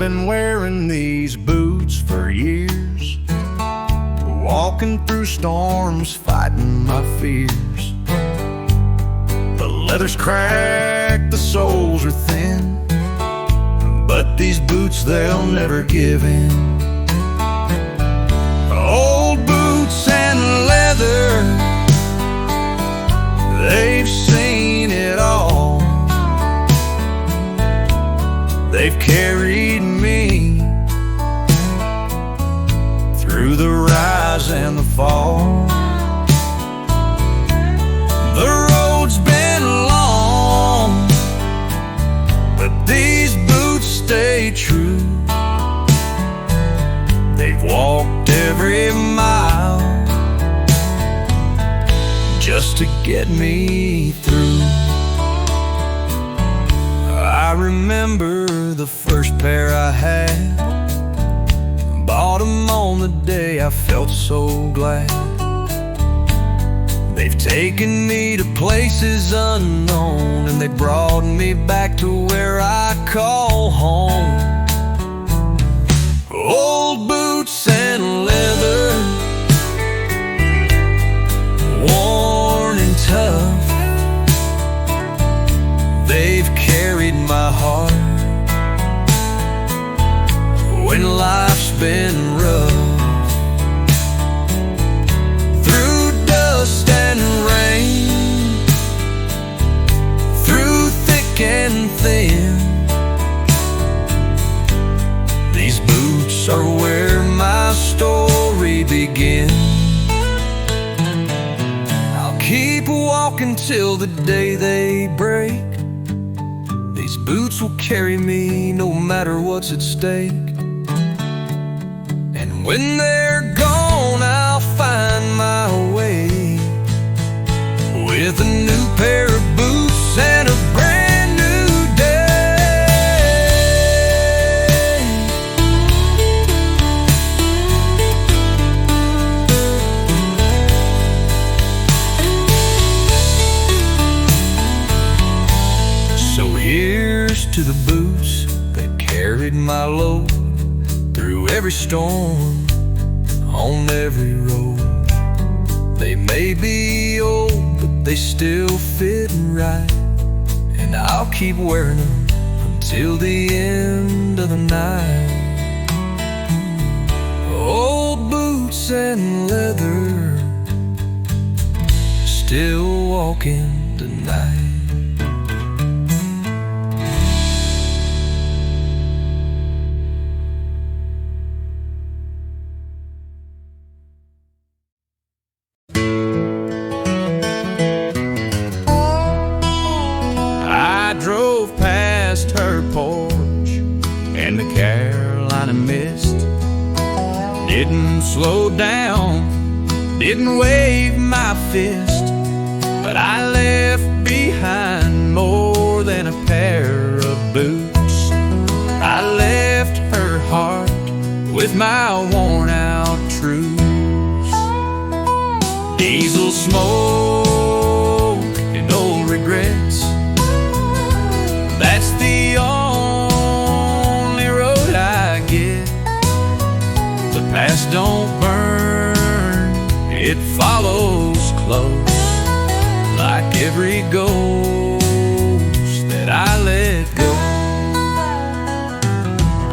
been wearing these boots for years, walking through storms, fighting my fears. The leather's cracked, the soles are thin, but these boots, they'll never give in. Old boots and leather, they've seen it all. They've carried me through the rise and the fall. The road's been long, but these boots stay true. They've walked every mile just to get me through. I remember the first pair I had, bought them on the day I felt so glad. They've taken me to places unknown, and they brought me back to where I call home. Old boots and leather, worn and tough, they've carried my heart when life's been rough. Through dust and rain, through thick and thin, these boots are where my story begins. I'll keep walking till the day they break. These boots will carry me no matter what's at stake. And when they're gone, I'll find my way with a new pair of boots and a brand new day. So here's to the boots that carried my load through every storm, on every road. They may be old, but they still fit right, and I'll keep wearing them until the end of the night. Old boots and leather, still walking tonight. Drove past her porch and the Carolina mist. Didn't slow down, didn't wave my fist, but I left behind more than a pair of boots. I left her heart with my worn out truths. Diesel smoke and old regrets, that's the only road I get. The past don't burn, it follows close, like every ghost that I let go.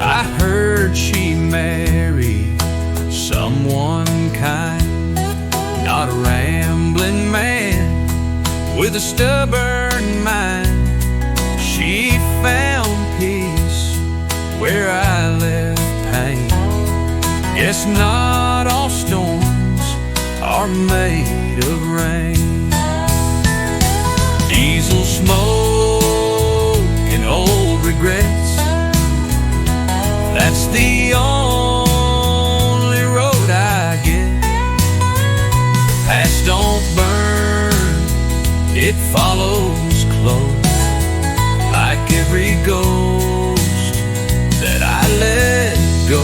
I heard she married someone kind, not a rambling man with a stubborn mind. She found peace where I left pain. Guess not all storms are made of rain. Diesel smoke and old regrets, that's the only road I get. The past don't burn, it follows close, like every ghost that I let go.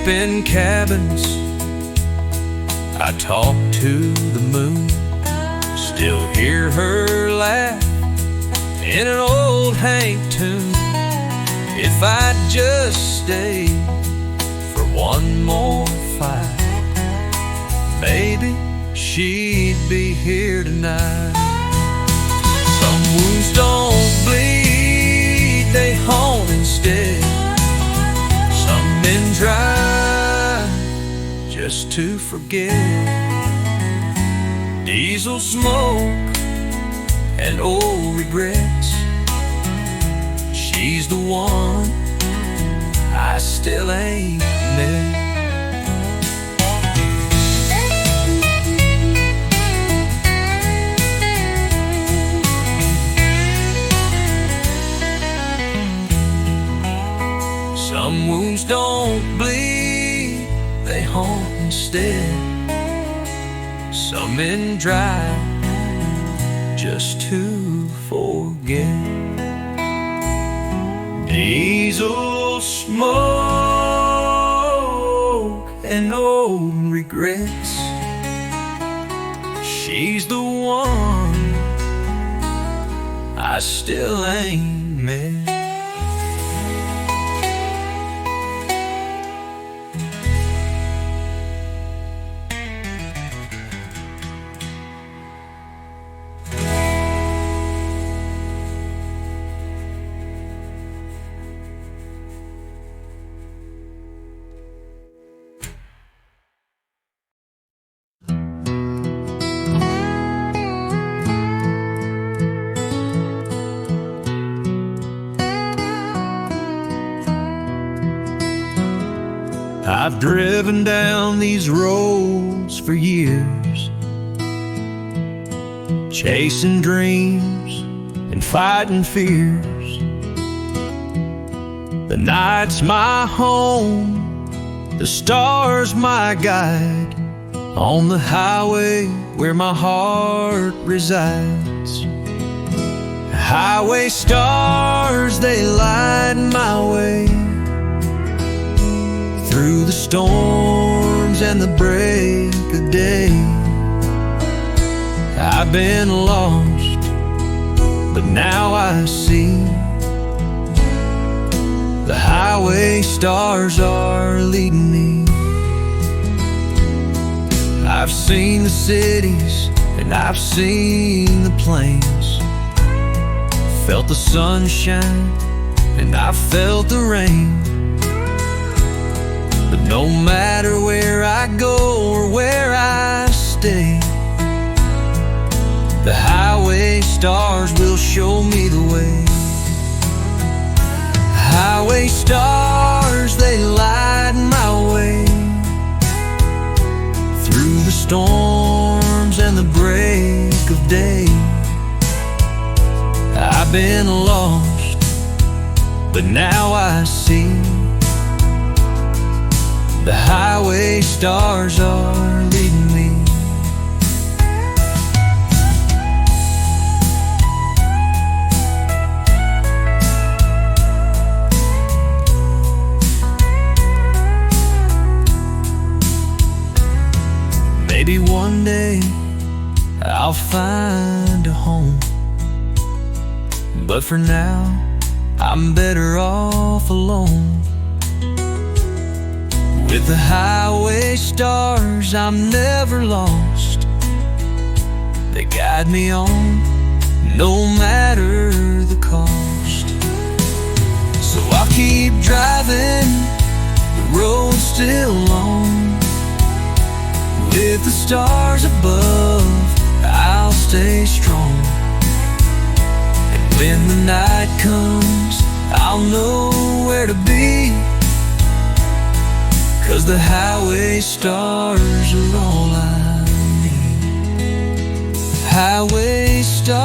sleep in cabins, I talk to the moon. Still hear her laugh in an old Hank tune. If I'd just stay for one more fight, maybe she'd be here tonight. Some wounds don't bleed, they haunt instead. Some men try just to forget. Diesel smoke and old regrets. She's the one I still ain't met. Some wounds don't bleed, they haunt instead. Some men drive just to forget. Diesel smoke and old regrets. She's the one I still ain't met. I've driven down these roads for years, chasing dreams and fighting fears. The night's my home, the stars my guide, on the highway where my heart resides. Highway stars, they light my way through the storms and the break of day. I've been lost, but now I see the highway stars are leading me. I've seen the cities and I've seen the plains, felt the sunshine and I've felt the rain. But no matter where I go or where I stay, the highway stars will show me the way. Highway stars, they light my way through the storms and the break of day. I've been lost, but now I see the highway stars are leading me. Maybe one day I'll find a home, but for now I'm better off alone. With the highway stars, I'm never lost. They guide me on, no matter the cost. So I'll keep driving, the road's still long. With the stars above, I'll stay strong. And when the night comes, I'll know where to be, 'cause the highway stars are all I need. Highway stars,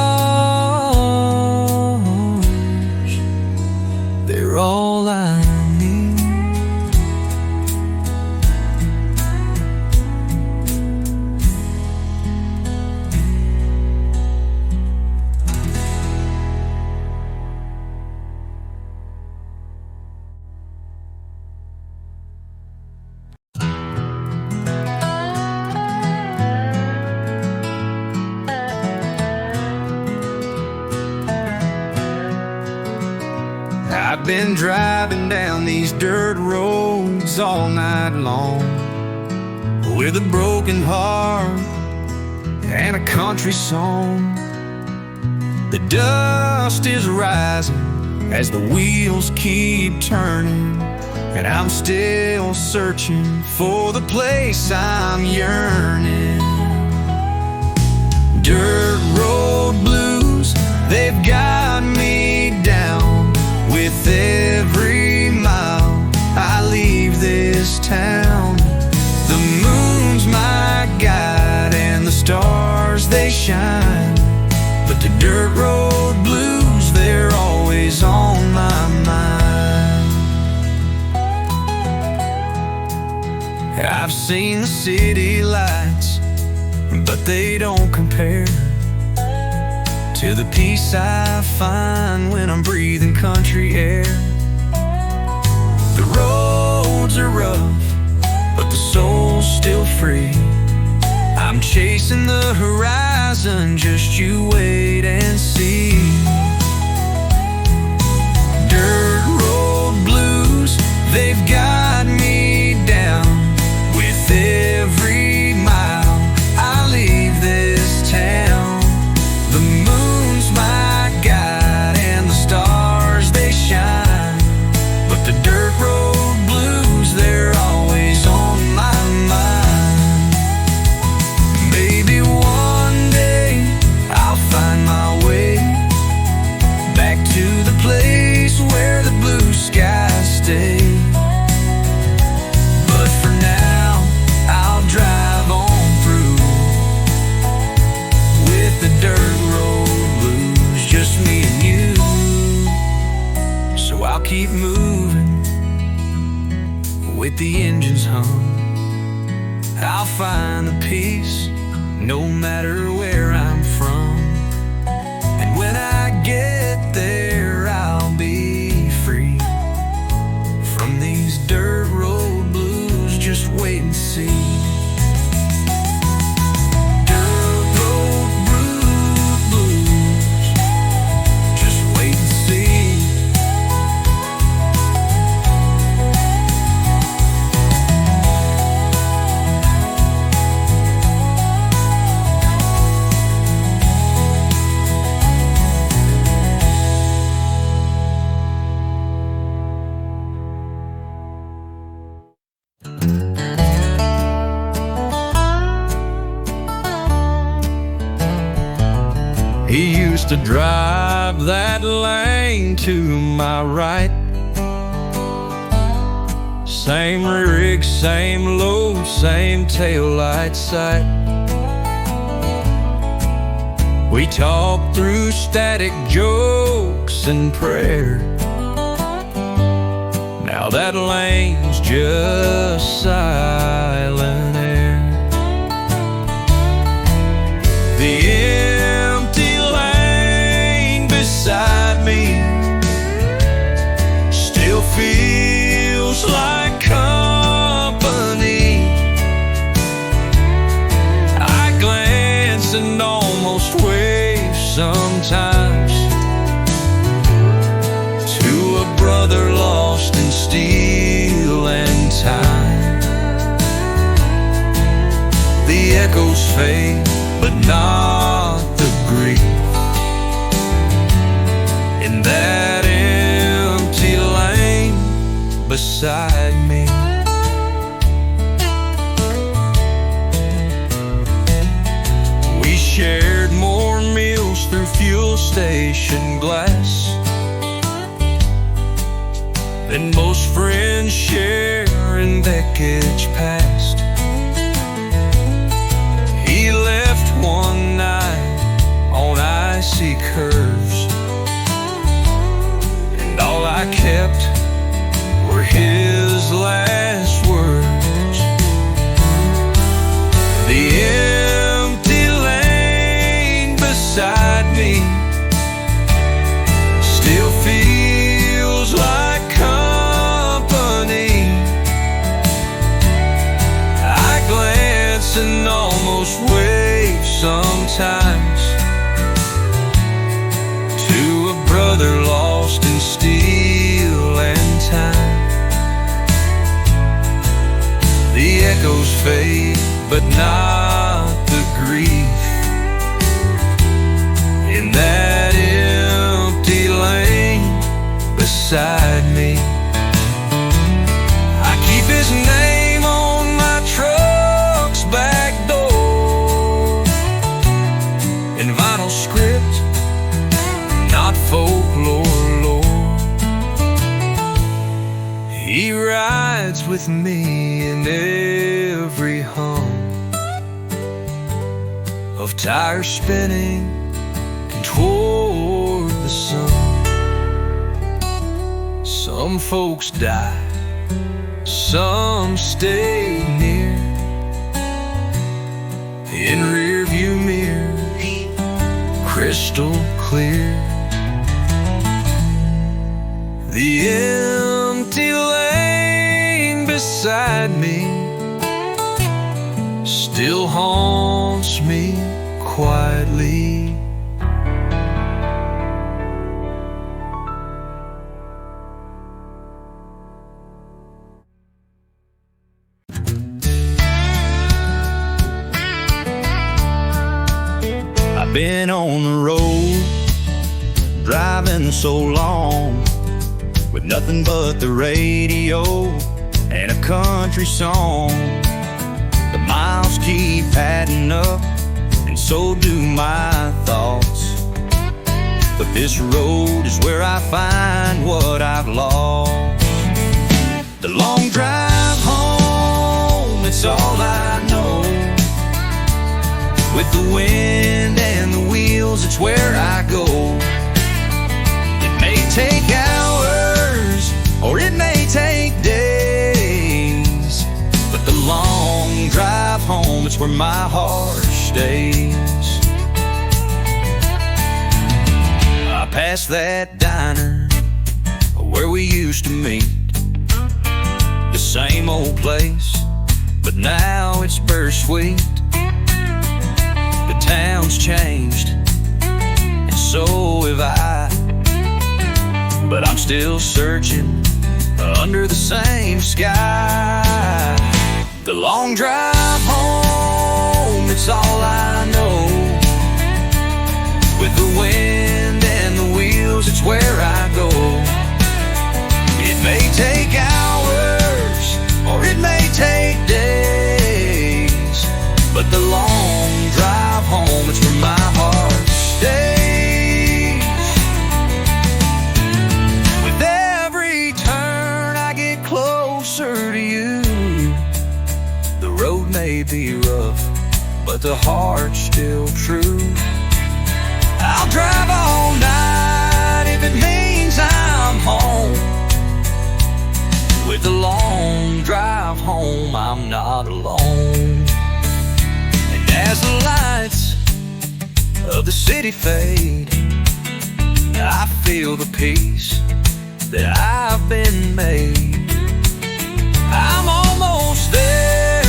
they're all I need. been driving down these dirt roads all night long, with a broken heart and a country song. The dust is rising as the wheels keep turning, and I'm still searching for the place I'm yearning. Dirt road blues, they've got me down. With every mile I leave this town, the moon's my guide and the stars they shine, but the dirt road blues, they're always on my mind. I've seen the city lights, but they don't compare to the peace I find when I'm breathing country air. The roads are rough, but the soul's still free. I'm chasing the horizon, just you wait and see. Dirt road blues, they've got me down. With every mile I leave this town, the moon's my guide and the stars they shine, but the dirt road blues, they're always on my mind. Maybe one day I'll find my way back to the place where the blue skies stay, but for now I'll drive on through with the dirt road blues, just me and you. So I'll keep moving with the engines hum. I'll find the peace no matter where I'm from, and when I get there I'll be free from these dirt road blues. Just wait and see. He used to drive that lane to my right. Same rig, same load, same taillight sight. We talked through static jokes and prayer. Now that lane's just silent air. The beside me still feels like company. I glance and almost wave sometimes to a brother lost in steel and time. The echoes fade, but not the grief in that empty lane beside me. We shared more meals through fuel station glass than most friends share in decades past. He left one night on icy curves, all I kept were his last words. The empty lane beside me still feels like company. I glance and almost wave sometimes to a brother lost in steel fade, but not the grief. In that empty lane beside me, I keep his name on my truck's back door, in vinyl script, not folklore lore. He rides with me in every hum of tires spinning and toward the sun. Some folks die, some stay near, in rearview mirrors, crystal clear. The empty lane beside me still haunts me quietly. I've been on the road, driving so long, with nothing but the radio and a country song. The miles keep adding up, and so do my thoughts. But this road is where I find what I've lost. The long drive home, it's all I know. With the wind and the wheels, it's where I go. It may take hours, or it may take days, but the long drive home, it's where my heart stays. I pass that diner where we used to meet, the same old place, but now it's bittersweet. The town's changed, and so have I, but I'm still searching under the same sky. The long drive home, it's all I know. With the wind and the wheels, it's where I go. It may take hours, or it may take days, but the long drive home, it's where my heart stays. With every turn I get closer to you. The road may be rough, but the heart's still true. I'll drive all night if it means I'm home. With the long drive home, I'm not alone. And as the lights of the city fade, I feel the peace that I've been made. I'm almost there,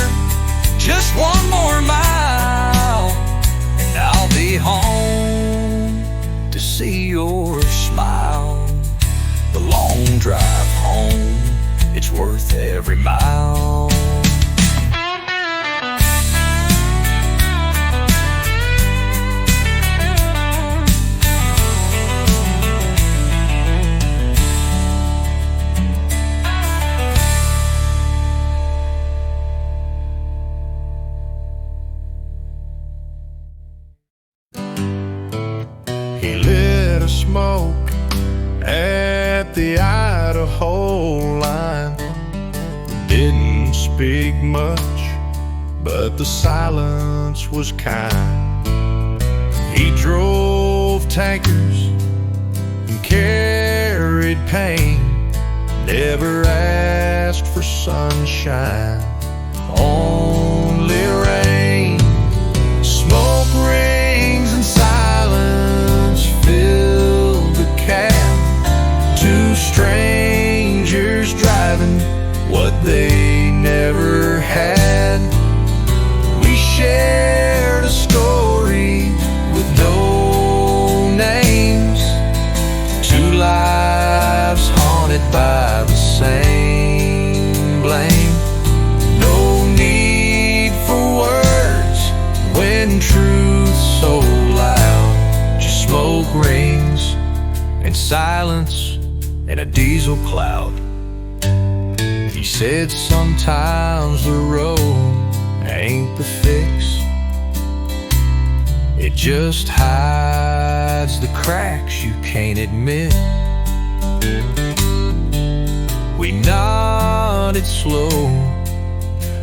just one more mile, and I'll be home to see your smile. The long drive home, it's worth every mile. He lit a smoke at the Idaho line. Didn't speak much, but the silence was kind. He drove tankers and carried pain, never asked for sunshine, only rain. Smoke rings and silence filled the cab. Two strangers driving what they never had. We shared a story with no names, two lives haunted by the same blame. No need silence in a diesel cloud. He said sometimes the road ain't the fix, it just hides the cracks you can't admit. We nodded slow,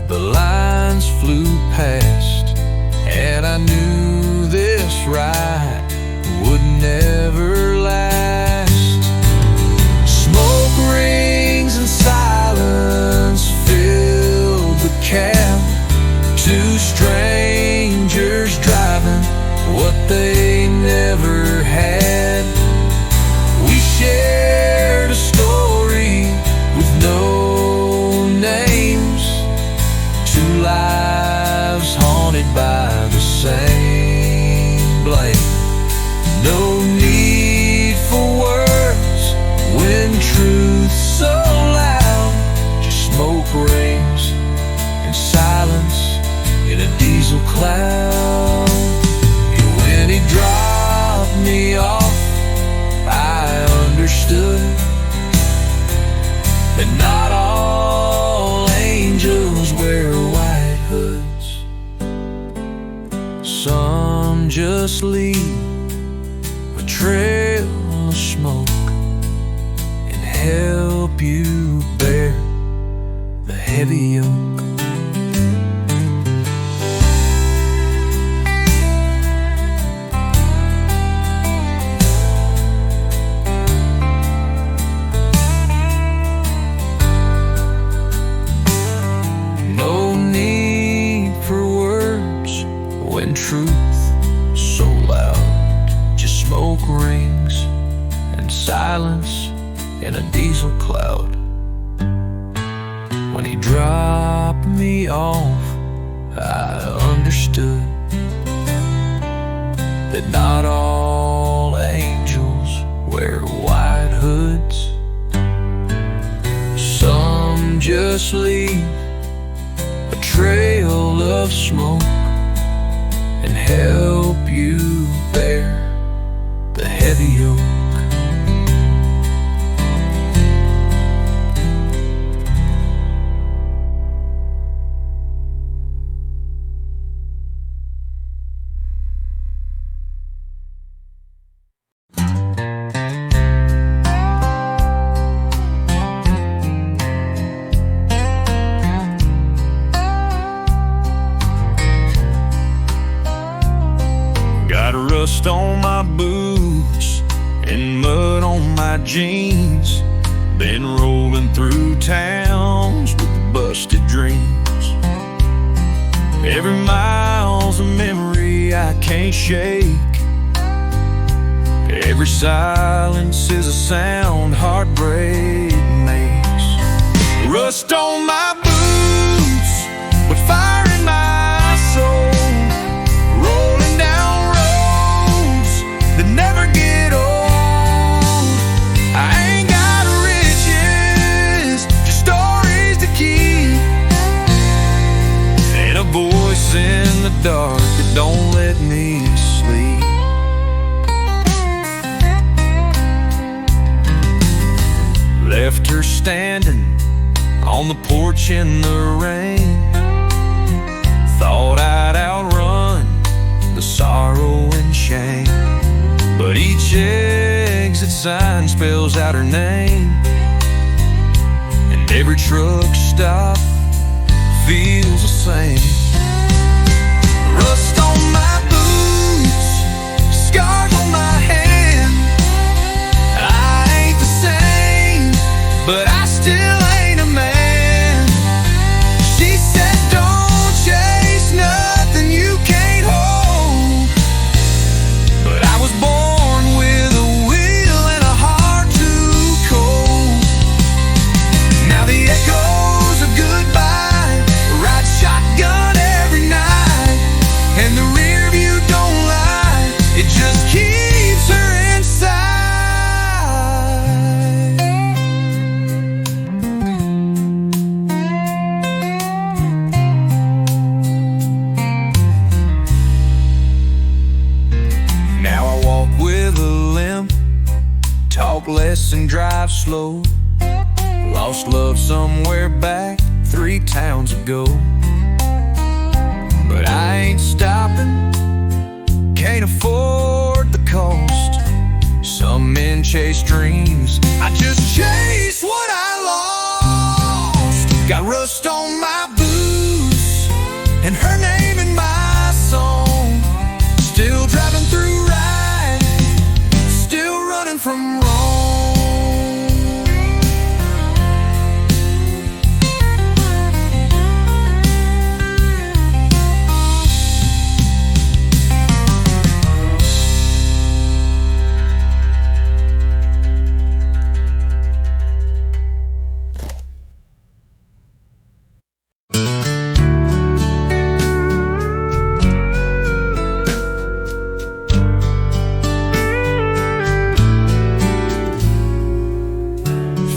the lines flew past, and I knew this ride would never last. Smoke rings and silence filled the cab. Two strangers driving what they never had. We shared a story with no names, two lives haunted by the same blame. No need for words when truth's so loud. Just smoke rings and silence in a diesel cloud. And when he dropped me off, I understood that not all angels wear white hoods. Some just leave a trail of smoke and help you bear the heavy yoke. No need for words when truth so loud. Just smoke rings and silence in a diesel cloud. When he dropped me off, I understood that not all angels wear white hoods. Some just leave a trail of smoke and help you bear the heavy yoke. Got rust on my boots and mud on my jeans. Been rolling through towns with busted dreams. Every mile's a memory I can't shake. Every silence is a sound heartbreak makes. Rust on my boots, but fire in my soul. Rolling down roads that never get old. I ain't got riches, just stories to keep, and a voice in the dark that don't let me sleep. Left her standing on the porch in the rain. Thought I'd outrun the sorrow and shame, but each exit sign spells out her name, and every truck stop feels the same. Rust on my boots, scars on my hand. I ain't the same, but I still ain't a man. She said don't chase nothing you can't hold, but I was born with a will and a heart too cold. Now the echoes of goodbye ride shotgun talk less and drive slow. Lost love somewhere back 3 towns ago. But I ain't stopping, can't afford the cost. Some men chase dreams, I just chase what I lost. Got rust on my boots and her name in my song. Still driving through right, still running from wrong.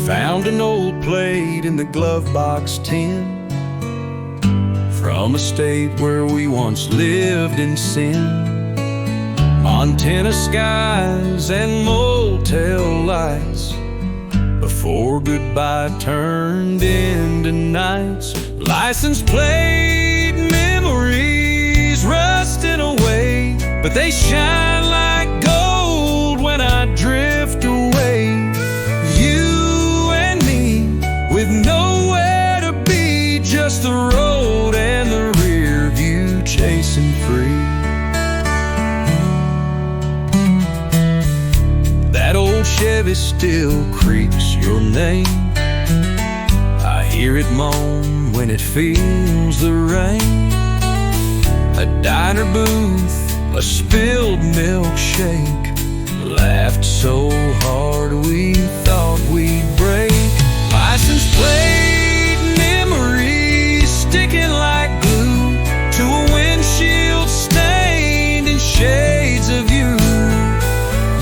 Found an old plate in the glove box tin, from a state where we once lived in sin. Montana skies and motel lights, before goodbye turned into nights. License plate memories rusting away, but they shine like gold when I drift away. With nowhere to be, just the road and the rear view chasing free. That old Chevy still creaks your name. I hear it moan when it feels the rain. A diner booth, a spilled milkshake, laughed so hard we thought we'd break. License plate memories sticking like glue to a windshield stained in shades of you.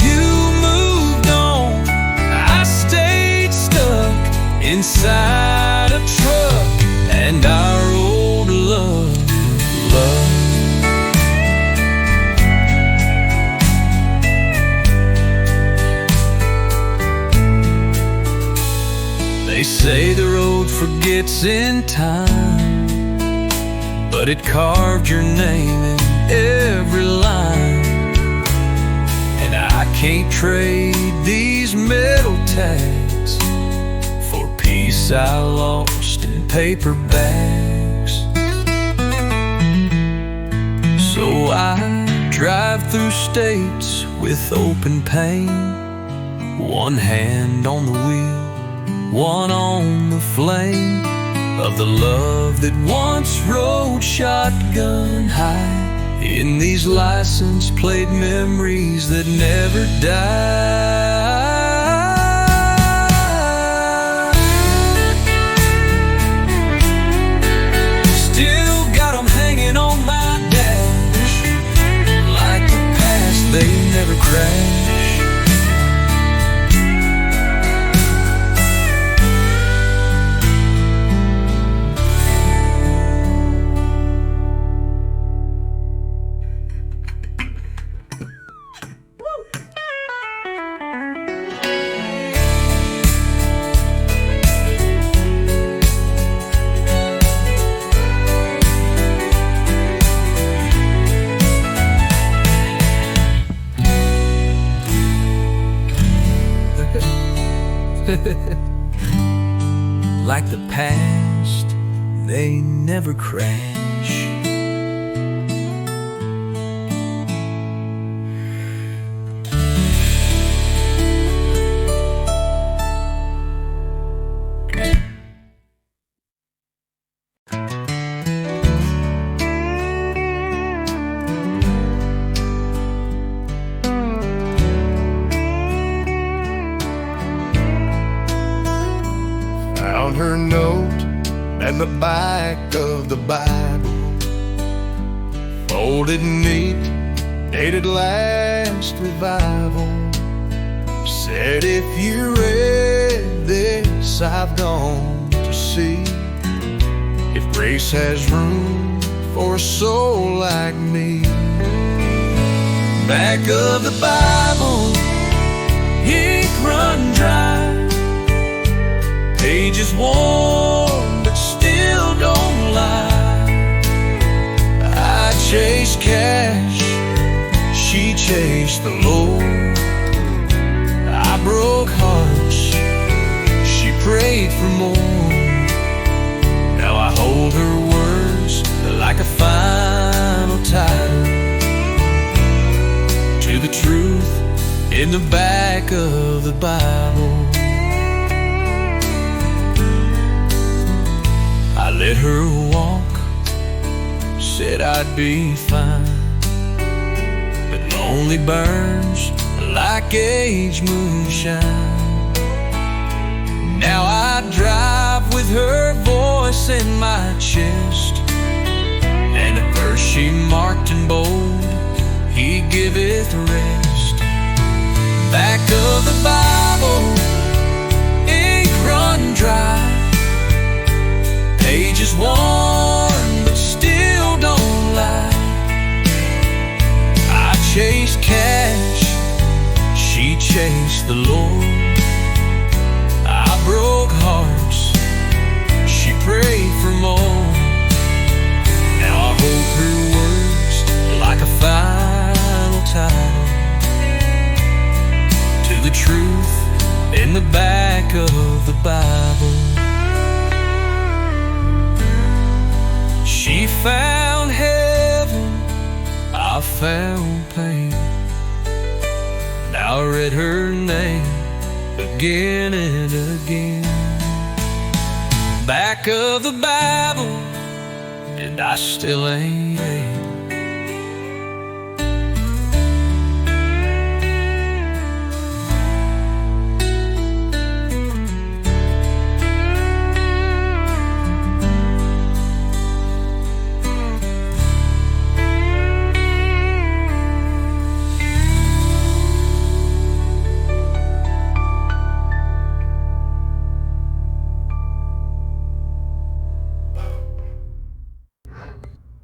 You moved on, I stayed stuck inside a truck and our old love. They say the road forgets in time, but it carved your name in every line. And I can't trade these metal tags for peace I lost in paper bags. So I drive through states with open pain, one hand on the wheel, one on the flame of the love that once rode shotgun high in these license plate memories that never die. Still got them hanging on my dash, like the past they never crashed. Like the past, they never crash. Found her note and the back of the Bible, folded neat, dated last revival. Said if you read this, I've gone to see if grace has room for a soul like me. Back of the Bible, ink run dry. Pages worn, but still don't lie. I chase cash, she chased the Lord. I broke hearts, she prayed for more. Now I hold her words like a final title to the truth in the back of the Bible. I let her walk, said I'd be fine, but lonely burns like age moonshine. Now I drive with her voice in my chest, and a verse she marked in bold, He giveth rest. Back of the Bible, ink run dry. Pages worn, but still don't lie. I chase cash, she chased the Lord. I broke hearts, she prayed for more. Now I hold her words like a final title to the truth in the back of the Bible. She found heaven, I found pain. Now I read her name again and again. Back of the Bible, and I still ain't.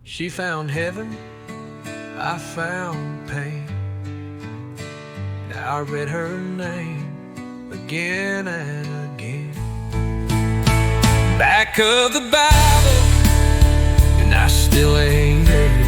She found heaven, I found pain. Now I read her name again and again. Back of the Bible, and I still ain't there.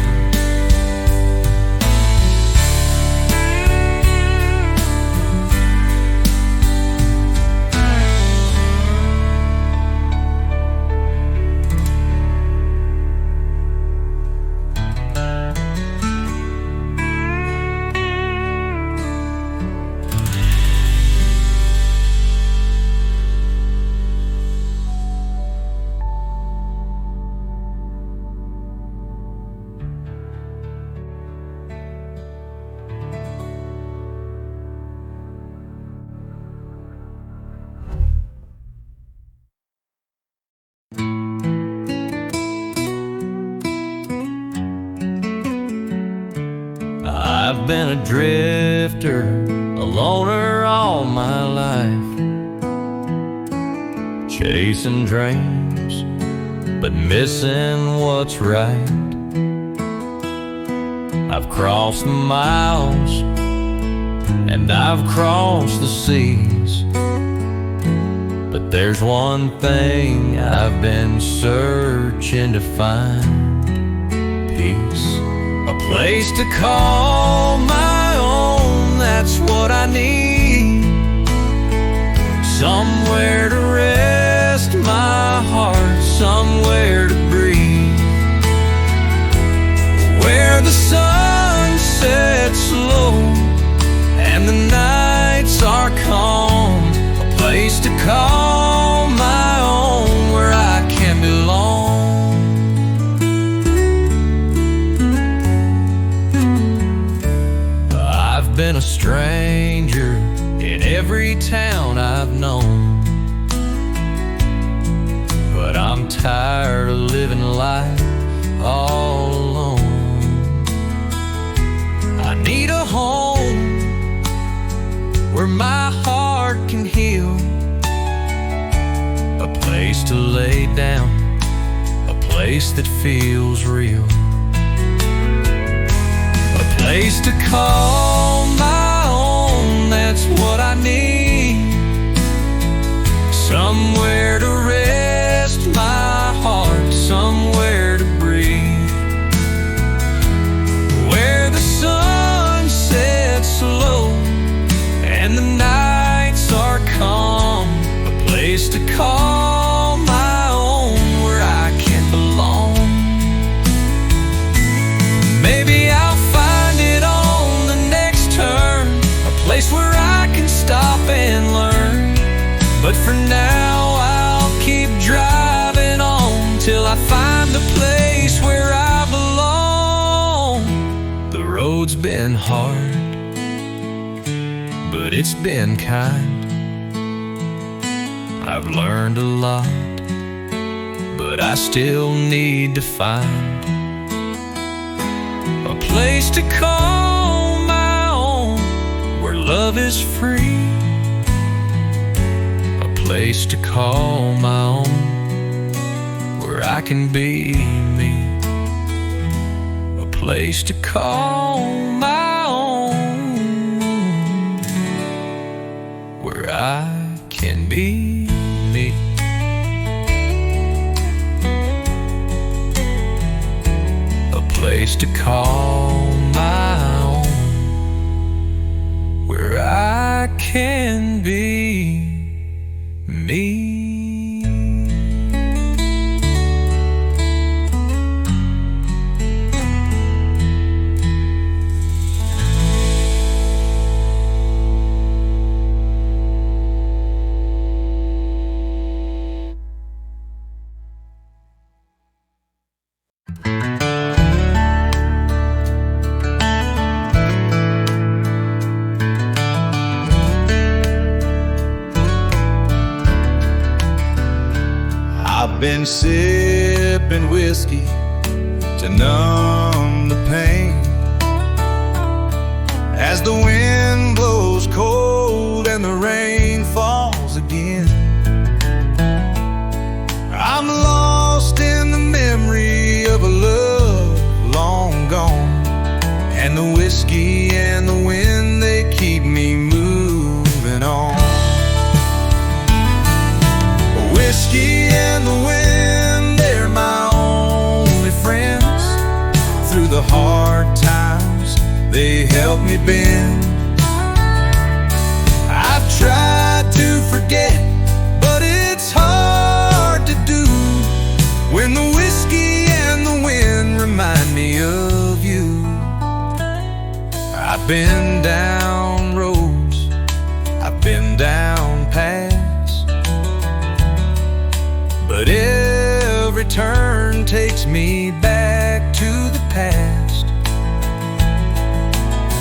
I've been a drifter, a loner all my life, chasing dreams, but missing what's right. I've crossed the miles, and I've crossed the seas, but there's one thing I've been searching to find: peace. A place to call my own, that's what I need. Somewhere to rest my heart, somewhere to breathe, where the sun sets low and the nights are calm. A place to call my own, where I can belong. Been a stranger in every town I've known, but I'm tired of living life all alone. I need a home where my heart can heal, a place to lay down, a place that feels real, a place to call my own, that's what I need. been hard, but it's been kind. I've learned a lot, but I still need to find a place to call my own, where love is free. A place to call my own, where I can be me. A place to call my own, where I can be me. A place to call my own, where I can be me. I've been sipping whiskey to numb the pain as the wind blows cold and the rain falls again. I'm lost in the memory of a love long gone, and the whiskey and the wind, they keep me moving on. Whiskey and the wind, they're my only friends. Through the hard times, they help me bend. I've tried to forget, but it's hard to do when the whiskey and the wind remind me of you. I've been down roads, I've been down paths, but every turn takes me back to the past.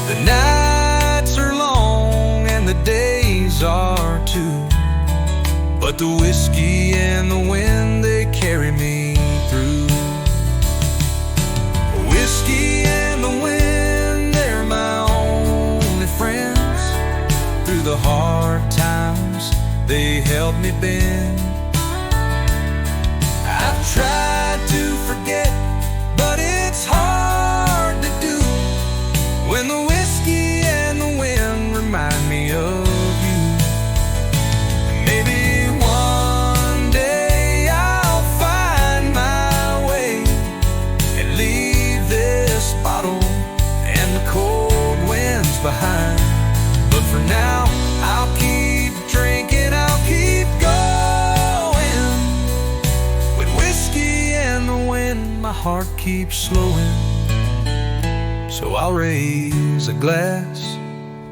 The nights are long and the days are too, but the whiskey and the wind, they carry me through. Whiskey and the wind, they're my only friends. Through the hard times, they help me bend. I've tried to forget, but it's hard to do when the whiskey and the wind remind me of you. Maybe one day I'll find my way and leave this bottle and the cold winds behind. But for now, I'll keep drinking, I'll keep going. With whiskey and the wind, my heart keeps slowing. So I'll raise a glass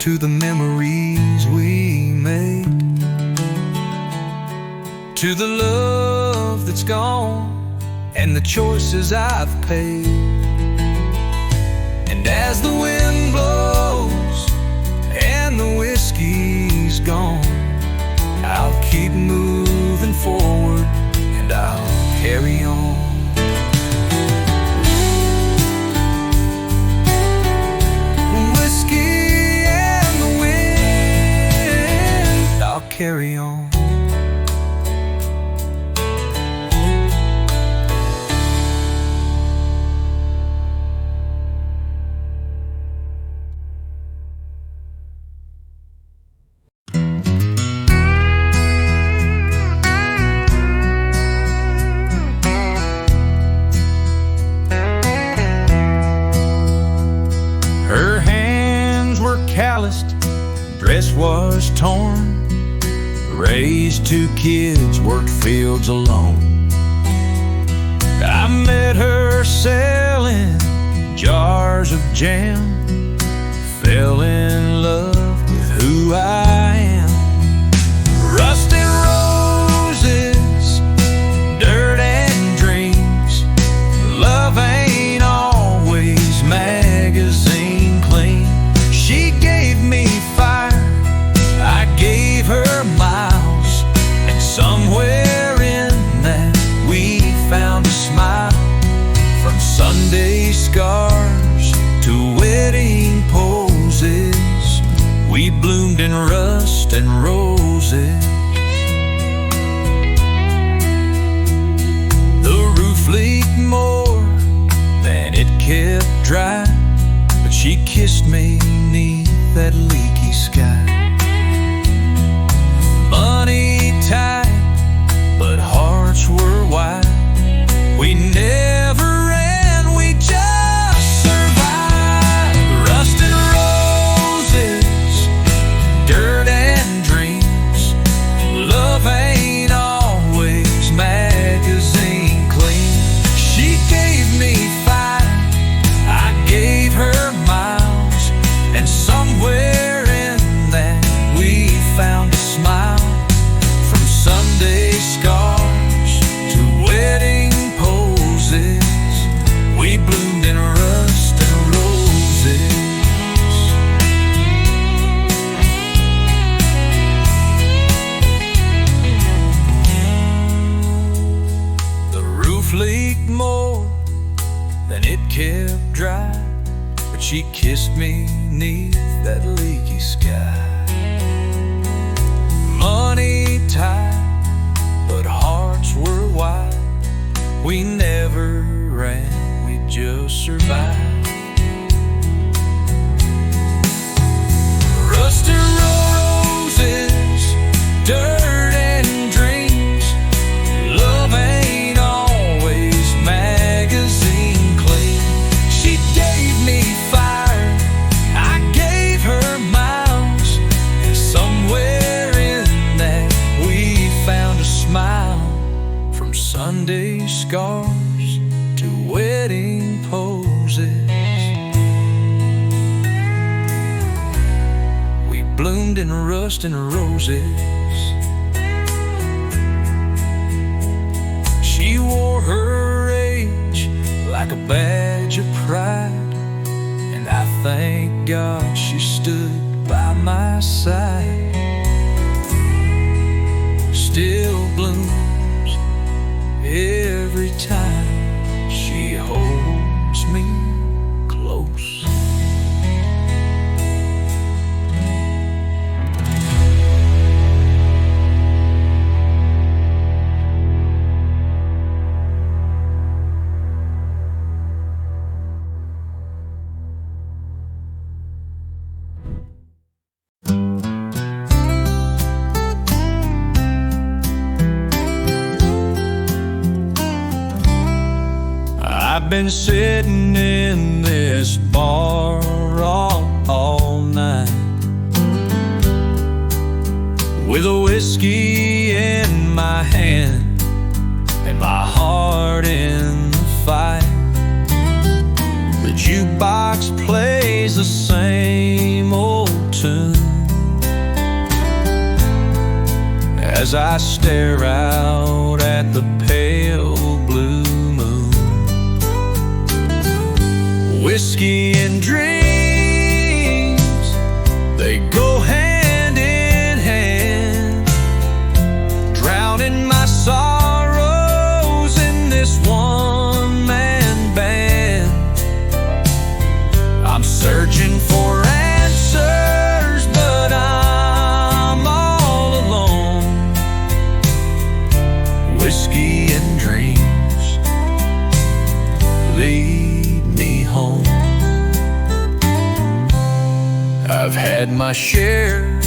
to the memories we made, to the love that's gone and the choices I've paid. And as the wind blows and the whiskey's gone, I'll keep moving forward and I'll carry on. Whiskey and the wind, I'll carry on. Her hands were calloused, dress was torn, raised two kids, worked fields alone. I met her selling jars of jam, fell in love with who I am. Rusted roses, dirt and dreams, love ain't always magazine clean. We bloomed in rust and roses. The roof leaked more than it kept dry, but she kissed me 'neath that leaky sky. Money tight, but hearts were wide. We never ran, we just survived. Rust and roses, dirt and dreams. Love ain't always magazine clean. She gave me fire, I gave her miles, and somewhere in that we found a smile. From Sunday scars to wedding poses, we bloomed in rust and roses. The roof leaked more than it kept dry, but she kissed me 'neath that leaky sky. Money tight, but hearts were wide. We never ran, we just survived. Rust and roses, dirt and dreams. Love ain't always magazine clean. She gave me fire, I gave her miles, and somewhere in that we found a smile. From Sunday scars to wedding poses, we bloomed in rust and roses. She wore her age like a badge of pride, and I thank God she stood by my side. Still blooms every time she holds me close. I've been sitting in this bar all night, with a whiskey in my hand and my heart in the fight. The jukebox plays the same old tune as I stare out at the pale blue moon. Whiskey and dreams, they go hand in hand, drowning my sorrows in this one-man band. I'm searching for answers, but I'm all alone. Whiskey and dreams, lead me home. I've had my share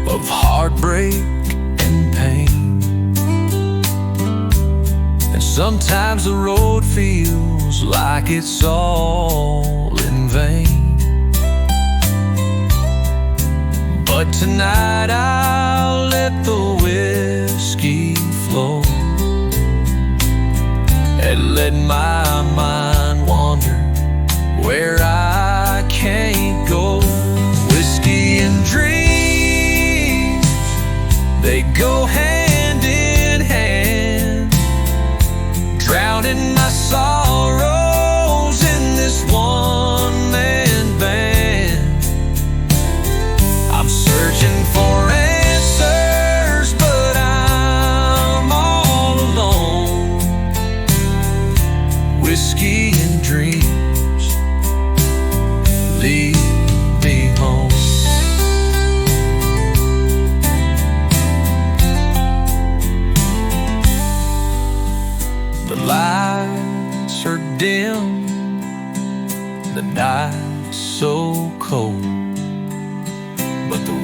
of heartbreak and pain, and sometimes the road feels like it's all in vain. But tonight I'll let the whiskey flow and let my mind wander where I can't go. Whiskey and dreams, they go hand in hand, drowning my sorrows in this one-man band. I'm searching for answers, but I'm all alone. Whiskey and dreams, lead me home.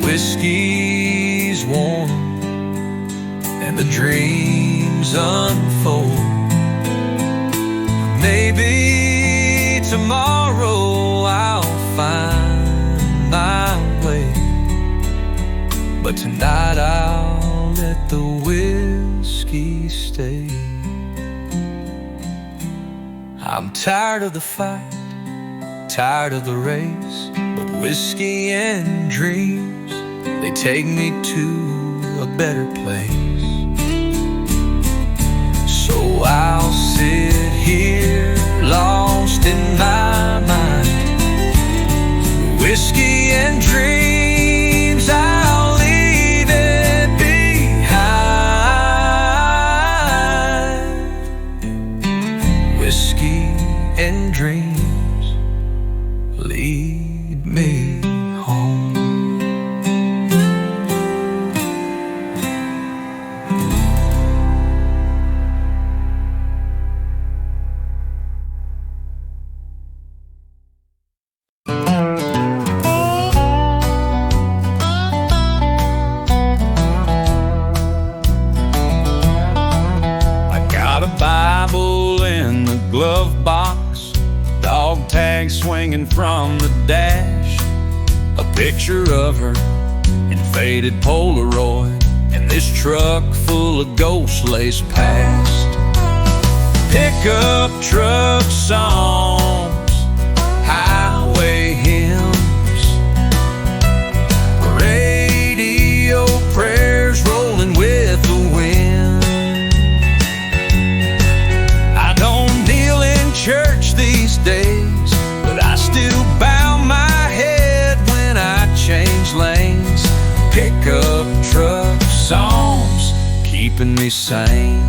whiskey's warm and the dreams unfold. Maybe tomorrow I'll find my way, but tonight I'll let the whiskey stay. I'm tired of the fight, tired of the race, but whiskey and dreams, they take me to a better place. So I'll sit here lost in my mind, whiskey and dreams, I'll leave it behind. Whiskey and dreams, lead me home. Bible in the glove box, dog tag swinging from the dash, a picture of her in faded Polaroid, and this truck full of ghosts lays past. Pickup truck songs, highway hymns, radio prayers rolling with the wind. Church these days, but I still bow my head when I change lanes. Pickup truck songs keeping me sane.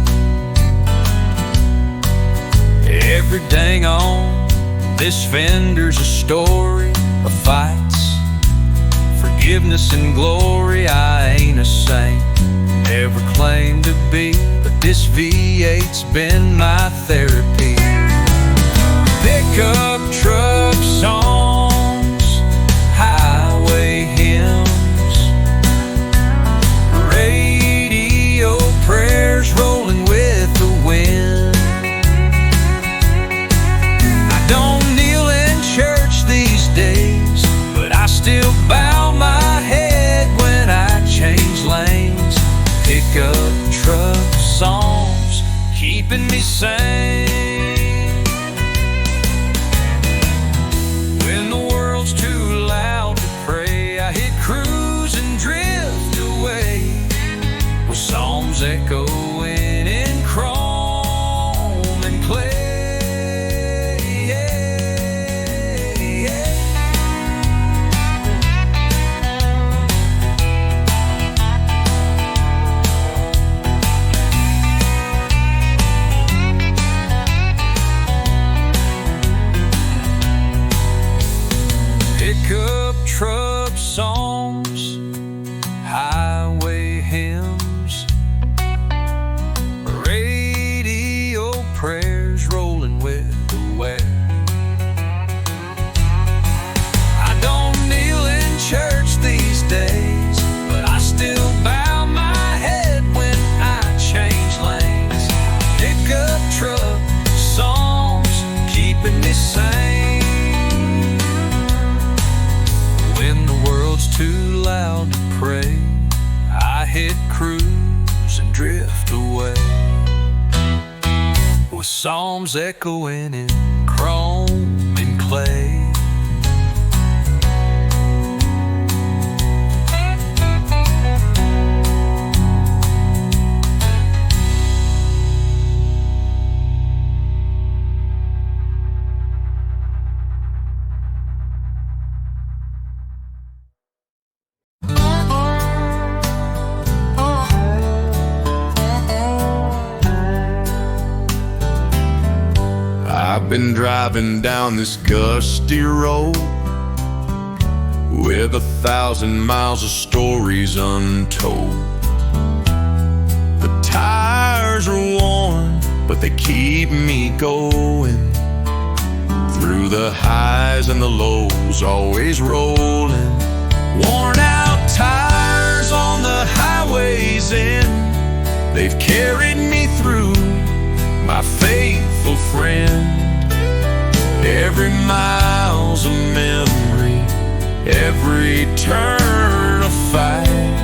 Every dang on this fender's a story of fights, forgiveness and glory. I ain't a saint, never claimed to be, but this V8's been my therapy. Pickup truck songs, highway hymns, radio prayers rolling with the wind. I don't kneel in church these days, but I still bow my head when I change lanes. Pickup truck songs keeping me sane. Psalms echoing in chrome and clay. Pickup truck songs, highway hymns, prayers rolling with the wind. I don't kneel in church these days, but I still bow my head when I change lanes. Pickup truck songs keeping me sane. When the world's too loud to pray, I hit cruise and drift away, with psalms echoing in chrome and clay. I've been driving down this gusty road with 1,000 miles of stories untold. The tires are worn, but they keep me going through the highs and the lows, always rolling. Worn out tires they've carried me through, my faithful friend. Every mile's a memory, every turn a fight.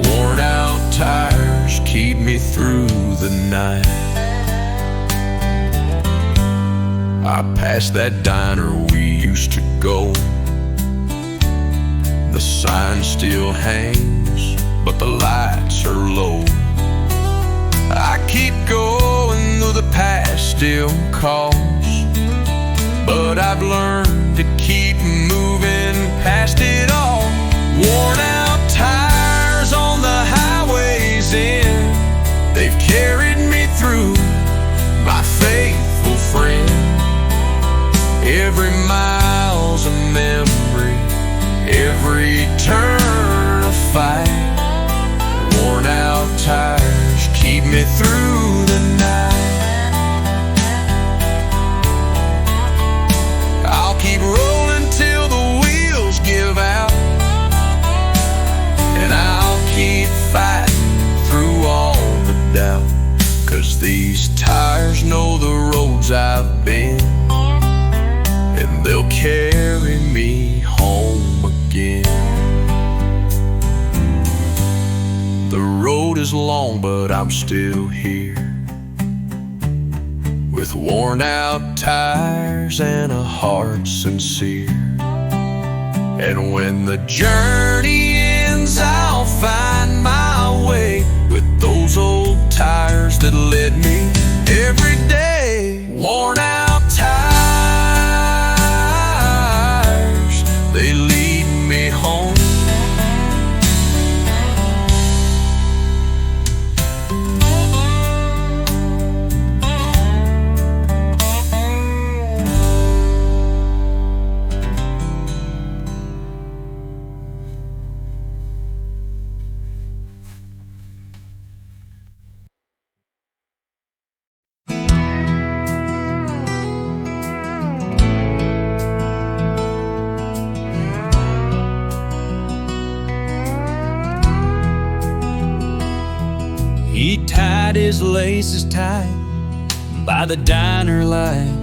Worn out tires keep me through the night. I passed that diner we used to go. The sign still hangs, but the lights are low. I keep going though the past still calls, but I've learned to keep moving past it all. Worn out tires on the highways end, they've carried me through, my faithful friend. Every mile's a memory, every turn a fight. Worn out tires keep me through the night. I'll keep rolling till the wheels give out, and I'll keep fighting through all the doubt, 'cause these tires know the roads I've been, and they'll carry me home again. The road is long, but I'm still here, with worn out tires and a heart sincere. And when the journey ends, I'll find my way with those old tires that led me every day. Worn out tires, they lead me home. He tied his laces tight by the diner light.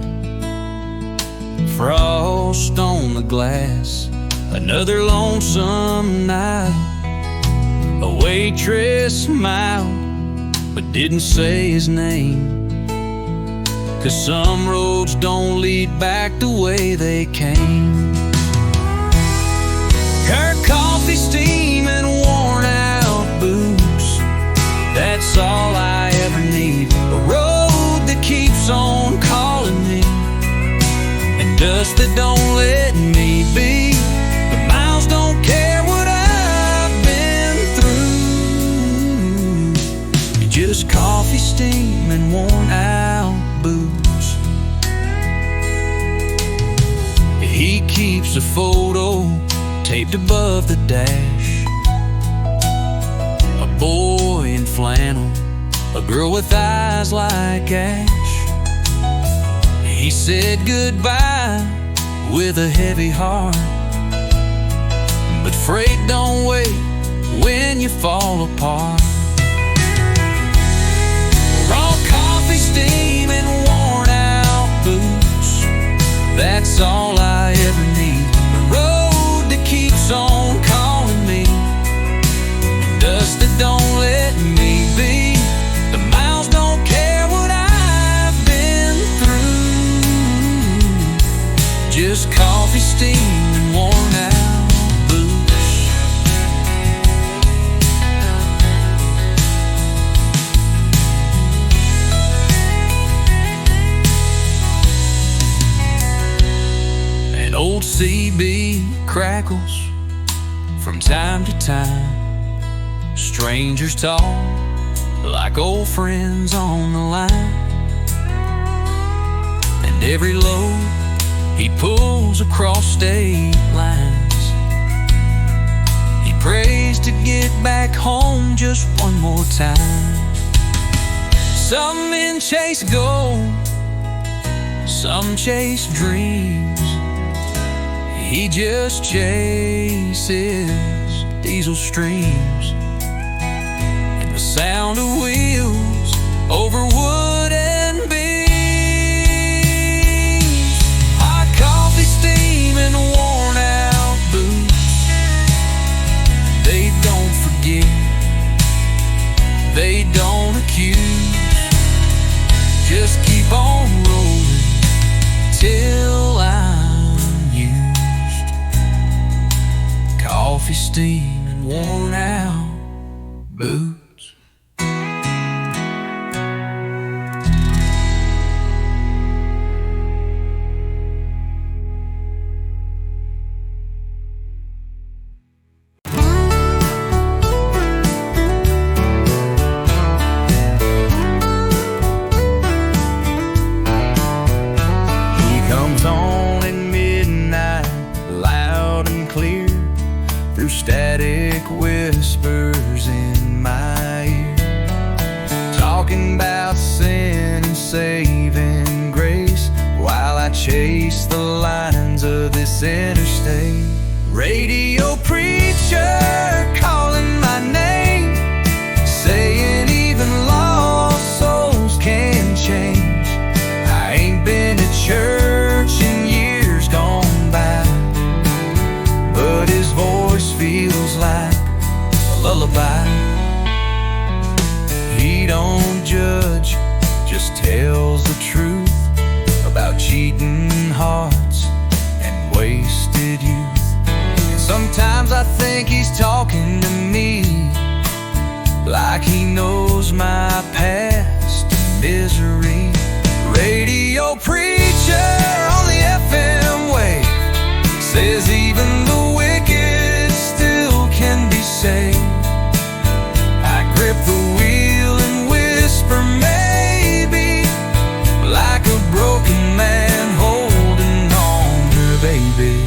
Frost on the glass, another lonesome night. A waitress smiled but didn't say his name, 'cause some roads don't lead back the way they came. Her coffee steaming, worn out boots, that's all I ever need. A road that keeps on calling me, and dust that don't let me be. The miles don't care what I've been through. Just coffee steam and worn out boots. He keeps a photo taped above the dash, a boy in flannel, a girl with eyes like ash. He said goodbye with a heavy heart, but freight don't wait when you fall apart. Raw coffee steam and worn out boots, that's all I ever need. A road that keeps on calling me, dust that don't let me be. The miles don't care what I've been through. Just coffee steam and worn out boots. An old CB crackles from time to time. Strangers talk like old friends on the line, and every load he pulls across state lines, he prays to get back home just one more time. Some men chase gold, some chase dreams. He just chases diesel streams. sound of wheels over wood and beams, hot coffee, steam, and worn out boots. They don't forget, they don't accuse, just keep on rolling till I'm used. Coffee, steam, and worn out boots. On at midnight, loud and clear, through static whispers in my ear, talking about sin and saving grace, while I chase the lines of this interstate. Radio preacher calling my name, saying even lost souls can change. I ain't been to church in years gone by, but his voice feels like a lullaby. He don't judge, just tells the truth about cheating hearts and wasted youth. And sometimes I think he's talking to me, like he knows my past and misery. Radio preacher on the FM wave says even the wicked still can be saved. I grip the wheel and whisper maybe, like a broken man holding on to a baby.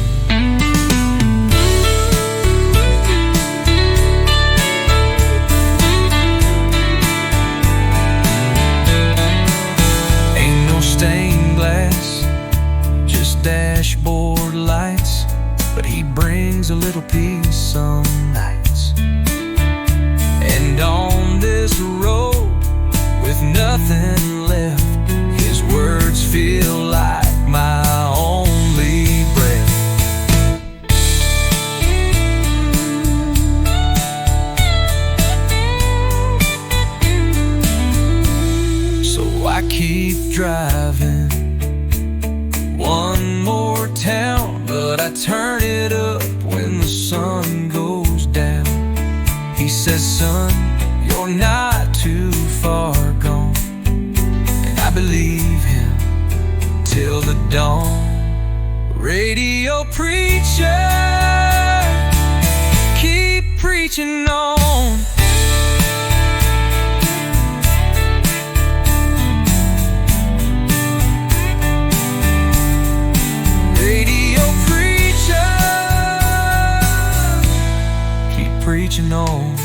Stained glass, just dashboard lights, but he brings a little peace some nights. And on this road with nothing left, his words feel like my only breath. So I keep driving one more town, but I turn it up when the sun goes down. He says, son, you're not too far gone, and I believe him till the dawn. Radio preacher, keep preaching on. Preaching on.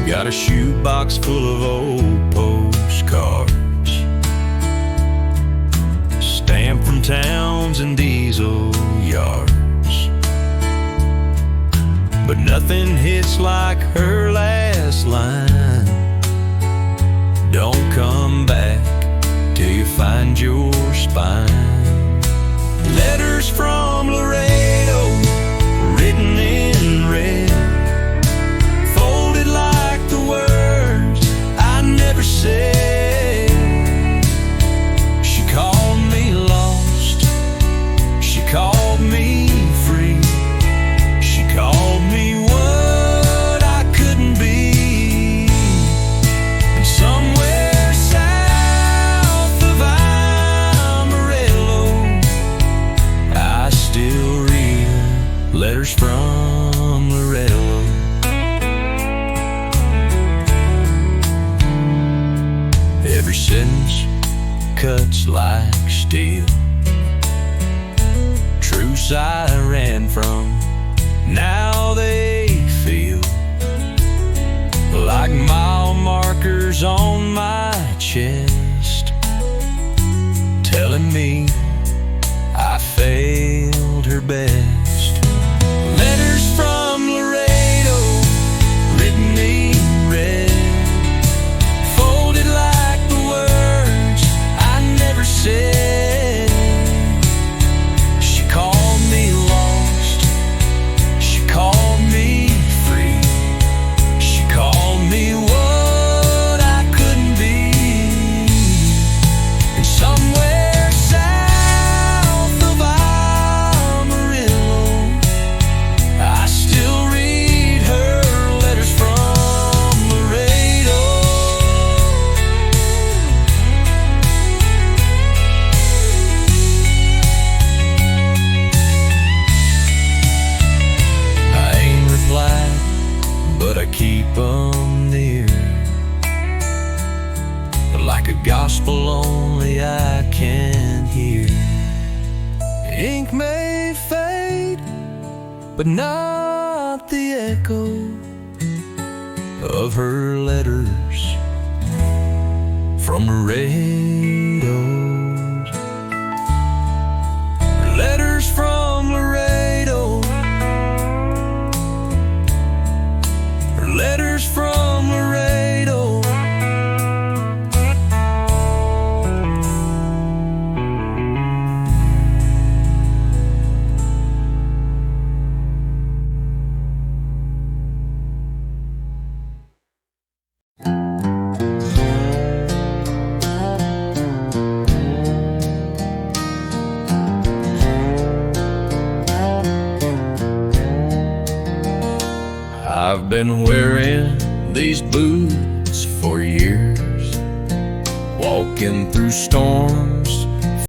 Got a shoebox full of old postcards, stamped from towns and diesel yards, but nothing hits like her last line. Don't come back till you find your spine. Letters from Laredo, written in red, words I never said. She called me lost, she called me free, she called me what I couldn't be. And somewhere south of Amarillo, I still read letters from Loretto. cuts like steel. Truths I ran from, now they feel like mile markers on my chest, telling me I failed her best. Letters from Laredo, written in red, folded like the words I never said. She called me lost, she called me free, she called me what I couldn't be. And somewhere south of Amarillo, I still read her letters from Laredo. I ain't replied, but I keep 'em near, like a gospel only I can hear. Ink may fade, but not the echo of her letters from Laredo. Letters from Laredo, letters from Laredo. I've been wearing these boots for years, walking through storms